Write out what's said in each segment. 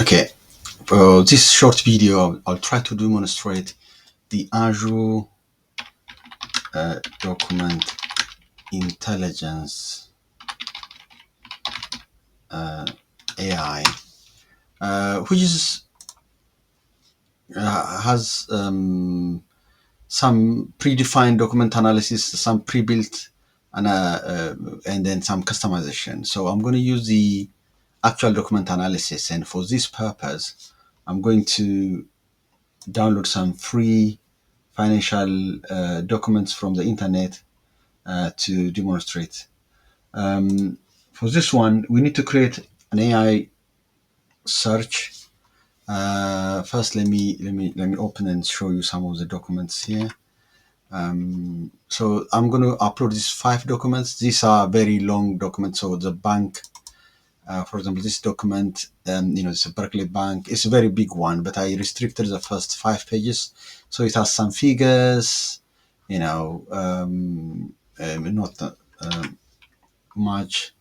Okay, for this short video, I'll try to demonstrate the Azure Document Intelligence AI, which has some predefined document analysis, some pre-built, and then some customization. So I'm going to use the actual document analysis, and for this purpose, I'm going to download some free financial documents from the internet to demonstrate. For this one, we need to create an AI search. First, let me open and show you some of the documents here. So I'm going to upload these 5 documents. These are very long documents. So the bank, for example, this document, it's a Berkeley Bank. It's a very big one, but I restricted the first 5 pages. So it has some figures, not much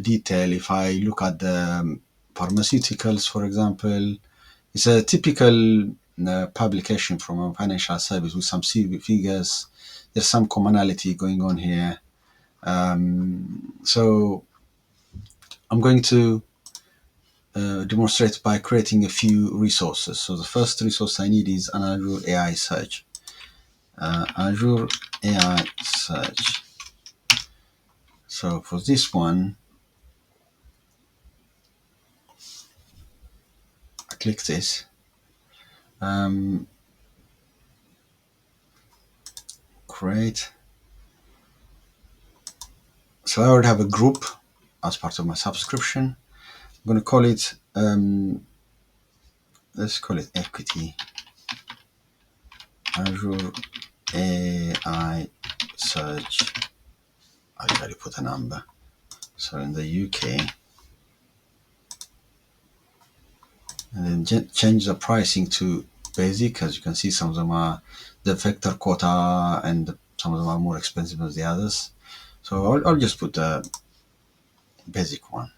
detail. If I look at the pharmaceuticals, for example, it's a typical publication from a financial service with some figures. There's some commonality going on here. So I'm going to demonstrate by creating a few resources. So the first resource I need is an Azure AI search. Azure AI search. So for this one, I click this. Create. So I already have a group as part of my subscription. I'm going to call it, let's call it equity. Azure AI search. I usually put a number. So in the UK, and then change the pricing to basic. As you can see, some of them are the vector quota, and some of them are more expensive than the others. So I'll just put the basic one.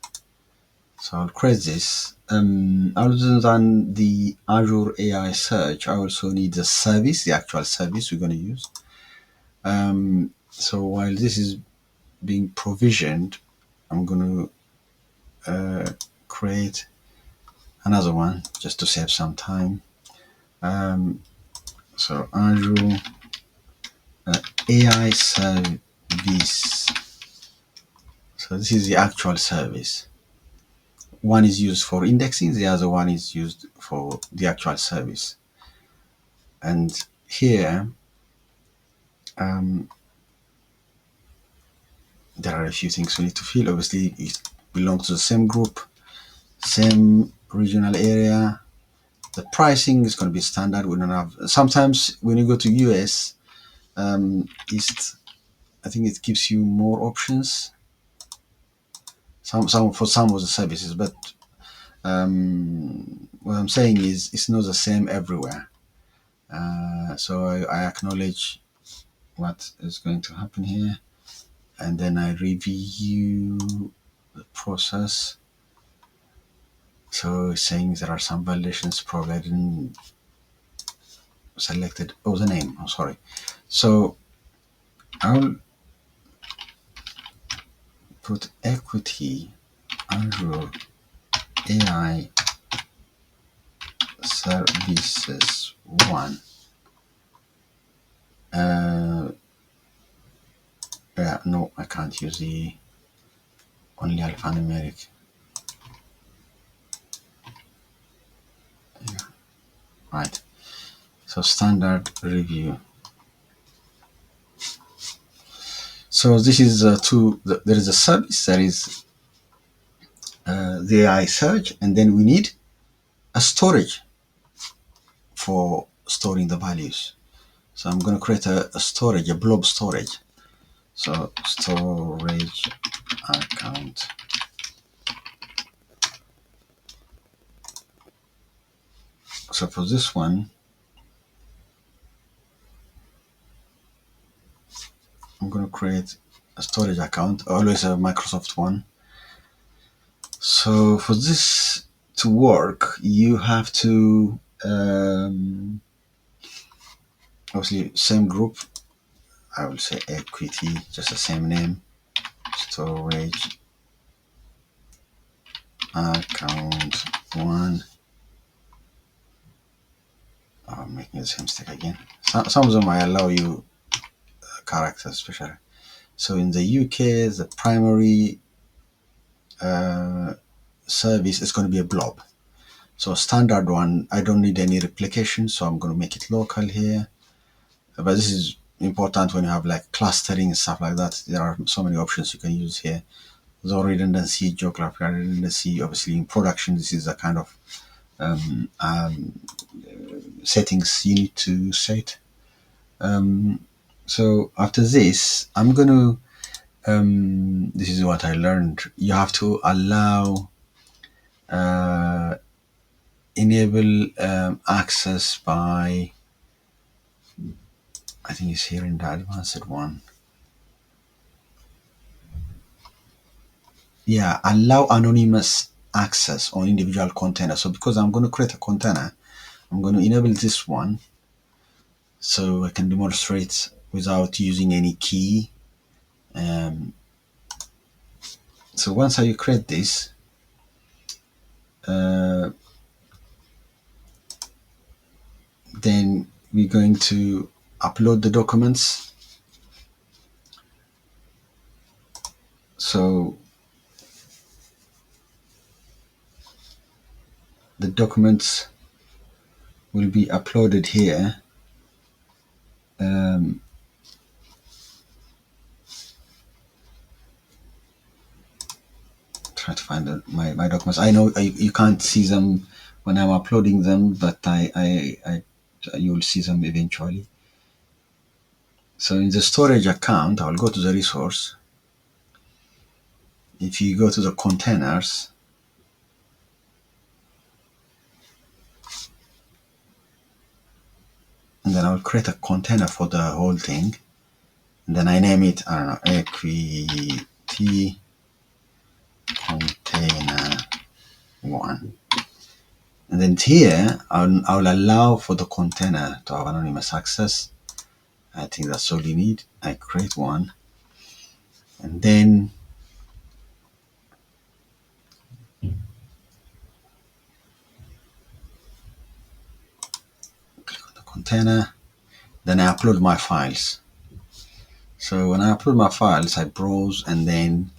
So I'll create this. Other than the Azure AI search, I also need the service, the actual service we're going to use. So while this is being provisioned, I'm going to create another one just to save some time. So Azure AI service. So this is the actual service. One is used for indexing, the other one is used for the actual service. And here, there are a few things we need to fill. Obviously, it belongs to the same group, same regional area. The pricing is going to be standard. We don't have. Sometimes when you go to US East, I think it gives you more options. Some for some of the services, but what I'm saying is it's not the same everywhere. So I acknowledge what is going to happen here, and then I review the process. So it's saying there are some validations probably I didn't selected. Oh, the name. Oh, sorry. So I'll put equity Azure AI services 1. Yeah, no, I can't use the only alphanumeric. Yeah, right. So standard review. So this is there is a service, there is the AI search, and then we need a storage for storing the values. So I'm going to create a storage, a blob storage. So storage account. So for this one, I'm going to create a storage account, always a Microsoft one. So for this to work, you have to obviously same group. I will say equity, just the same name. Storage account one. Oh, I'm making the same mistake again. Some of them I allow you characters, especially. So in the UK, the primary service is going to be a blob. So standard one, I don't need any replication, so I'm going to make it local here. But this is important when you have like clustering and stuff like that. There are so many options you can use here. Zone redundancy, geographical redundancy. Obviously, in production, this is a kind of settings you need to set. So after this, I'm going to this is what I learned. You have to allow enable access by, I think it's here in the advanced one. Yeah, allow anonymous access on individual container. So because I'm going to create a container, I'm going to enable this one so I can demonstrate without using any key. So once I create this, then we're going to upload the documents. So the documents will be uploaded here. Try to find my documents. I know you can't see them when I'm uploading them, but you'll see them eventually. So in the storage account, I'll go to the resource. If you go to the containers, and then I'll create a container for the whole thing, and then I name it, I don't know, equity container one. And then here, I'll allow for the container to have anonymous access. I think that's all you need. I create one, and then click on the container. Then I upload my files. So when I upload my files, I browse, and then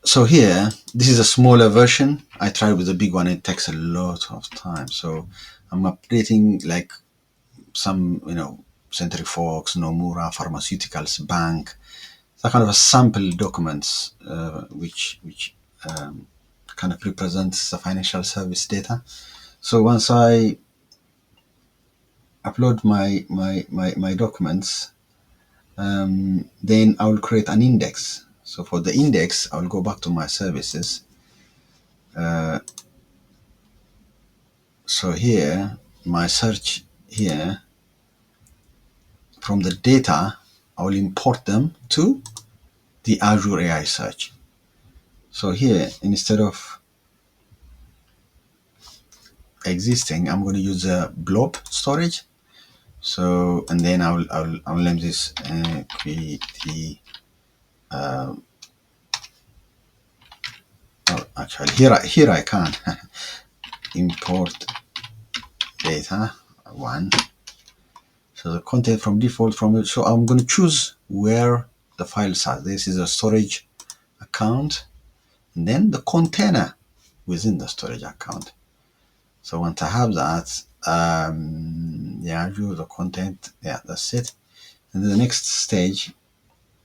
so here, this is a smaller version. I tried with the big one. It takes a lot of time. So I'm updating like some, Centrifox, Nomura, Pharmaceuticals, Bank. That kind of a sample documents, which kind of represents the financial service data. So once I upload my documents, then I will create an index. So for the index, I will go back to my services. So here, my search here, from the data, I will import them to the Azure AI search. So here, instead of existing, I'm going to use a blob storage. So, and then I'll name this equity. Oh, actually, here I can import data one. So the content from default from it. So I'm going to choose where the files are. This is a storage account, and then the container within the storage account. So once I have that, Azure, the content, that's it. And then the next stage,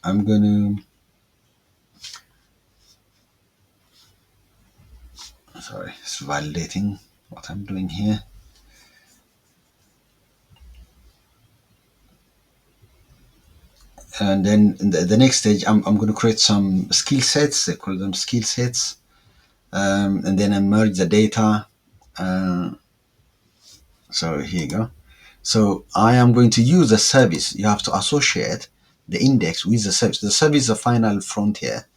I'm going to, sorry, it's validating what I'm doing here. And then in the next stage, I'm going to create some skill sets. They call them skill sets. And then I merge the data. So here you go. So I am going to use a service. You have to associate the index with the service. The service is the final frontier.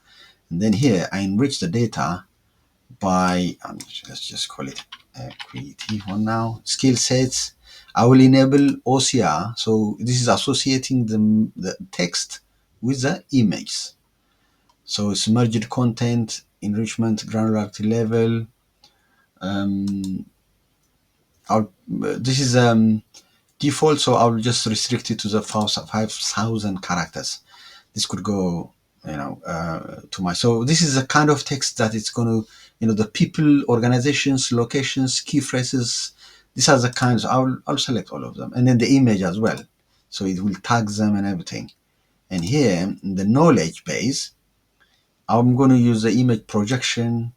And then here I enrich the data by, let's just call it equity for now, skill sets. I will enable OCR. So this is associating the text with the image. So it's merged content, enrichment, granularity level. This is default, so I'll just restrict it to the 5,000 characters. This could go, to my. So this is a kind of text that it's going to, the people, organizations, locations, key phrases. These are the kinds. I'll select all of them, and then the image as well. So it will tag them and everything. And here in the knowledge base, I'm going to use the image projection.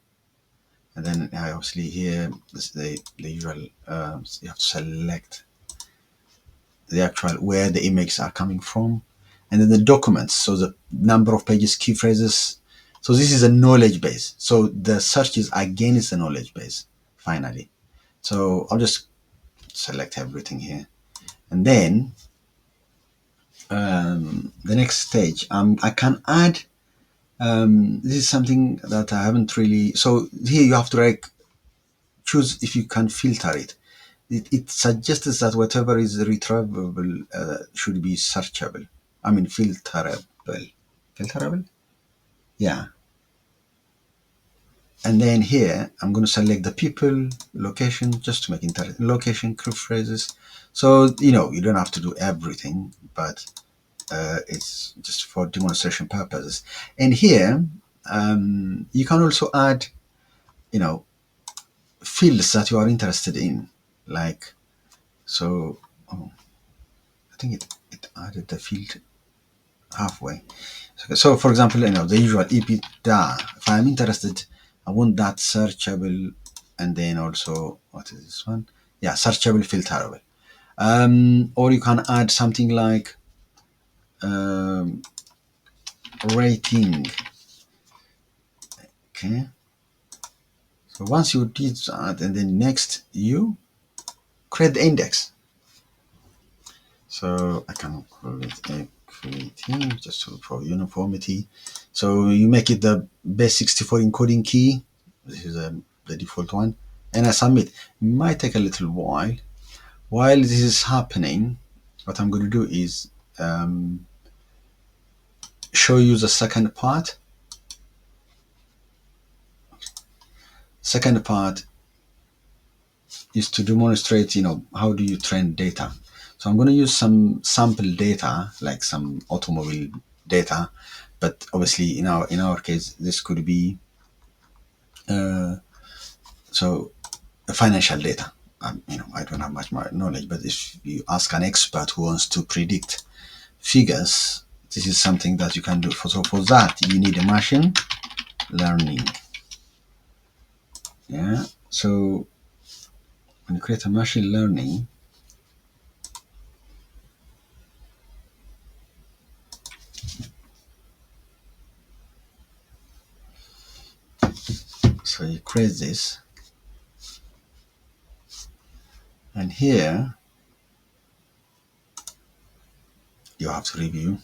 And then obviously here is the usual, you have to select the actual where the images are coming from. And then the documents, so the number of pages, key phrases. So this is a knowledge base. So the search is against the knowledge base, finally. So I'll just select everything here. And then the next stage, I can add, this is something that I haven't really, so here you have to choose if you can filter it. It suggests that whatever is retrievable should be searchable. I mean, filterable. Filterable? Yeah. And then here, I'm going to select the people, location, just to make it location, crew phrases. So, you don't have to do everything, but it's just for demonstration purposes. And here, you can also add, fields that you are interested in. Like, so, I think it added the field halfway. So for example, the usual EBITDA. If I'm interested, I want that searchable, and then also what is this one? Yeah, searchable, filterable. Or you can add something like rating. Okay. So once you did that, and then next you create the index. So I can call it equity just for uniformity. So you make it the base64 encoding key. This is the default one, and I submit. It might take a little while. While this is happening, what I'm going to do is show you the second part. Second part is to demonstrate, how do you train data. So I'm going to use some sample data, like some automobile data, but obviously in our case, this could be so financial data. I don't have much more knowledge, but if you ask an expert who wants to predict figures, this is something that you can do. So for that, you need a machine learning. Yeah. So when you create a machine learning, so you create this, and here you have to review.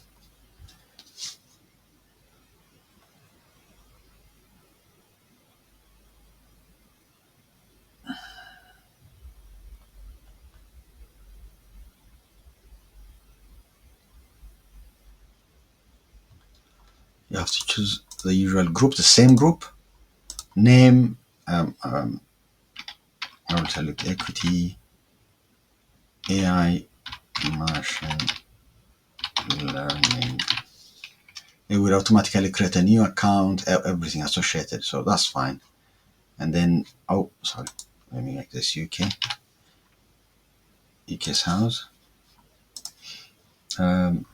You have to choose the usual group, the same group, name. I will select equity, AI, machine learning. It will automatically create a new account, everything associated. So that's fine. And then, oh, sorry, let me make this UK's house. And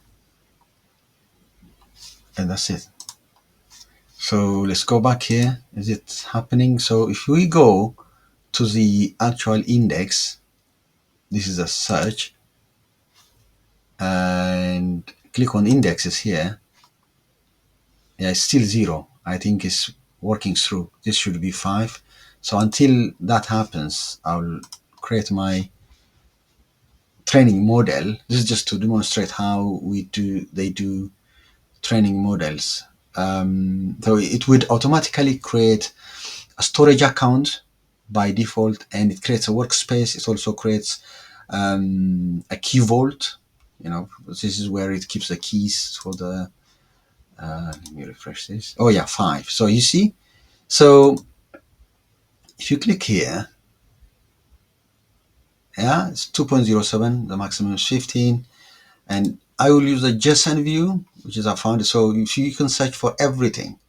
that's it. So let's go back here. Is it happening? So if we go to the actual index, this is a search, and click on indexes here. Yeah, it's still 0. I think it's working through. This should be 5. So until that happens, I'll create my training model. This is just to demonstrate how they do training models. So it would automatically create a storage account by default, and it creates a workspace. It also creates a key vault. This is where it keeps the keys for the. Let me refresh this. Oh yeah, 5. So you see, so if you click here, yeah, it's 2.07. The maximum is 15, and I will use the JSON view, which is I found it. So if you can search for everything.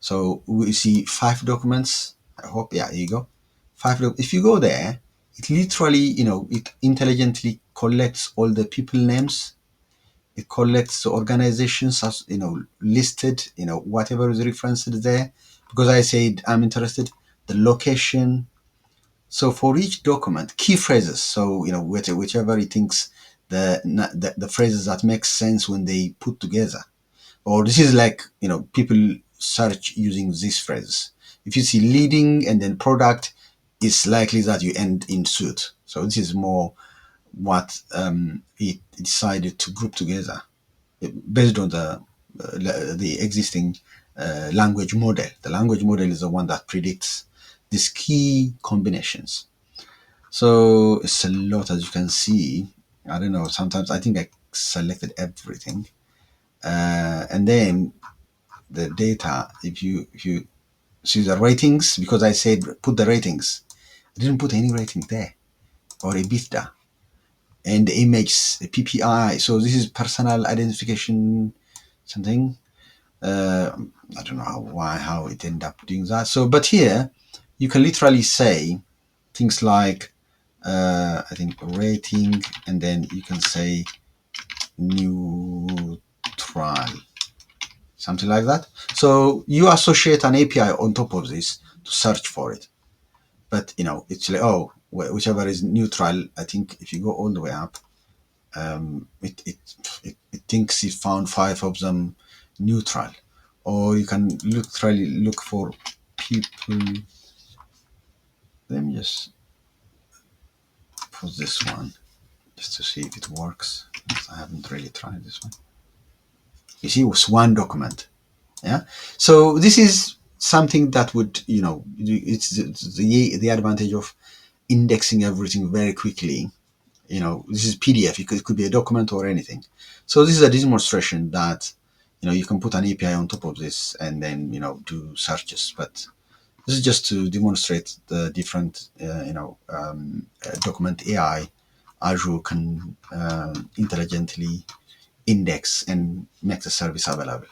So we see 5 documents. I hope, yeah, here you go. 5. If you go there, it literally, it intelligently collects all the people names. It collects the organizations as, listed, whatever is referenced there. Because I said I'm interested, the location. So for each document, key phrases. So, whichever it thinks the phrases that make sense when they put together. Or this is like, people search using these phrases. If you see leading and then product, it's likely that you end in suit. So this is more what it decided to group together based on the existing language model. The language model is the one that predicts these key combinations. So it's a lot, as you can see. I don't know. Sometimes I think I selected everything, and then the data. If you see the ratings, because I said put the ratings, I didn't put any rating there or EBITDA, and the image, the PPI. So this is personal identification something. I don't know how it ended up doing that. So, but here you can literally say things like I think rating, and then you can say neutral, something like that. So you associate an API on top of this to search for it. But it's like, oh, whichever is neutral. I think if you go all the way up, it thinks it found 5 of them neutral. Or you can literally look for people. Let me just put this one just to see if it works. I haven't really tried this one. You see, it was one document. Yeah. So this is something that would, it's the advantage of indexing everything very quickly. This is PDF. It could be a document or anything. So this is a demonstration that, you can put an API on top of this and then, do searches. But this is just to demonstrate the different, document AI Azure can intelligently index and make the service available.